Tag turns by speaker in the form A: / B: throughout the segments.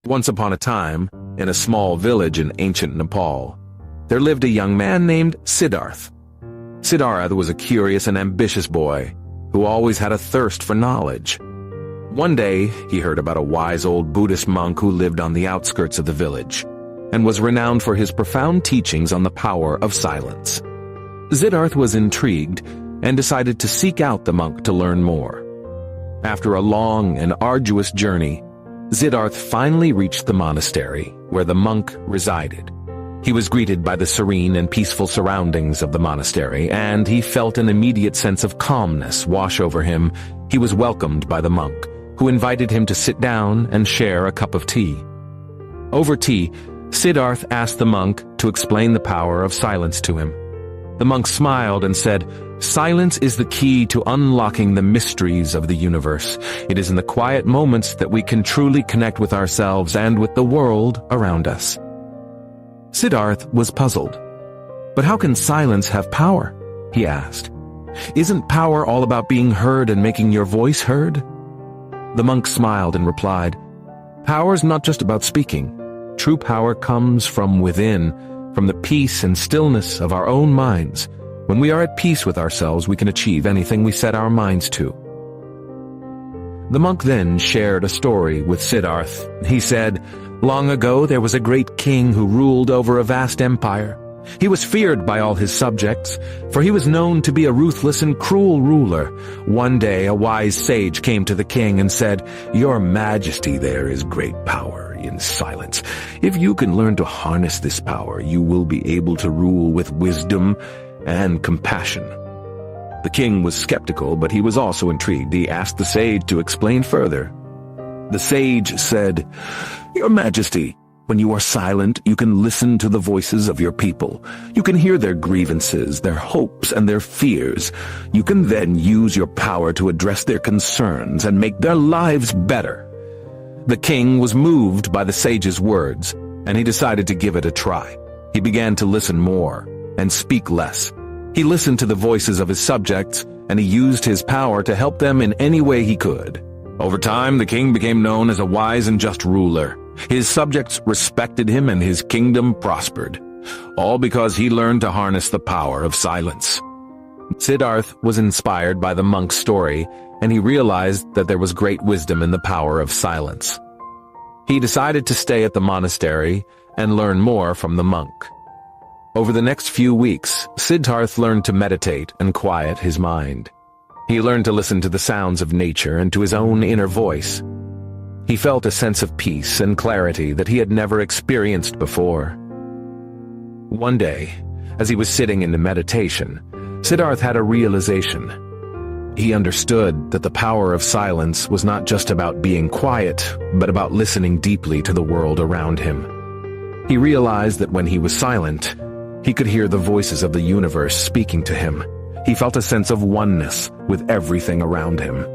A: Once upon a time, in a small village in ancient Nepal, there lived a young man named Siddharth. Siddharth was a curious and ambitious boy who always had a thirst for knowledge. One day, he heard about a wise old Buddhist monk who lived on the outskirts of the village and was renowned for his profound teachings on the power of silence. Siddharth was intrigued and decided to seek out the monk to learn more. After a long and arduous journey, Siddharth finally reached the monastery where the monk resided. He was greeted by the serene and peaceful surroundings of the monastery, and he felt an immediate sense of calmness wash over him. He was welcomed by the monk, who invited him to sit down and share a cup of tea. Over tea, Siddharth asked the monk to explain the power of silence to him. The monk smiled and said, "Silence is the key to unlocking the mysteries of the universe. It is in the quiet moments that we can truly connect with ourselves and with the world around us." Siddharth was puzzled. "But how can silence have power?" he asked. "Isn't power all about being heard and making your voice heard?" The monk smiled and replied, "Power's not just about speaking. True power comes from within, from the peace and stillness of our own minds. When we are at peace with ourselves, we can achieve anything we set our minds to." The monk then shared a story with Siddharth. He said, "Long ago there was a great king who ruled over a vast empire. He was feared by all his subjects, for he was known to be a ruthless and cruel ruler. One day a wise sage came to the king and said, 'Your Majesty, there is great power in silence. If you can learn to harness this power, you will be able to rule with wisdom and compassion.' The king was skeptical, but he was also intrigued. He asked the sage to explain further. The sage said, 'Your Majesty, when you are silent, you can listen to the voices of your people. You can hear their grievances, their hopes, and their fears. You can then use your power to address their concerns and make their lives better.' The king was moved by the sage's words, and he decided to give it a try. He began to listen more and speak less. He listened to the voices of his subjects, and he used his power to help them in any way he could. Over time, the king became known as a wise and just ruler. His subjects respected him and his kingdom prospered, all because he learned to harness the power of silence. Siddharth was inspired by the monk's story, and he realized that there was great wisdom in the power of silence. He decided to stay at the monastery and learn more from the monk. Over the next few weeks, Siddharth learned to meditate and quiet his mind. He learned to listen to the sounds of nature and to his own inner voice. He felt a sense of peace and clarity that he had never experienced before. One day, as he was sitting in meditation, Siddharth had a realization. He understood that the power of silence was not just about being quiet, but about listening deeply to the world around him. He realized that when he was silent, he could hear the voices of the universe speaking to him. He felt a sense of oneness with everything around him.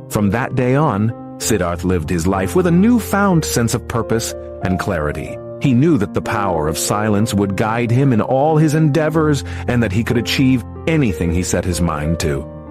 A: From that day on, Siddharth lived his life with a newfound sense of purpose and clarity. He knew that the power of silence would guide him in all his endeavors and that he could achieve anything he set his mind to.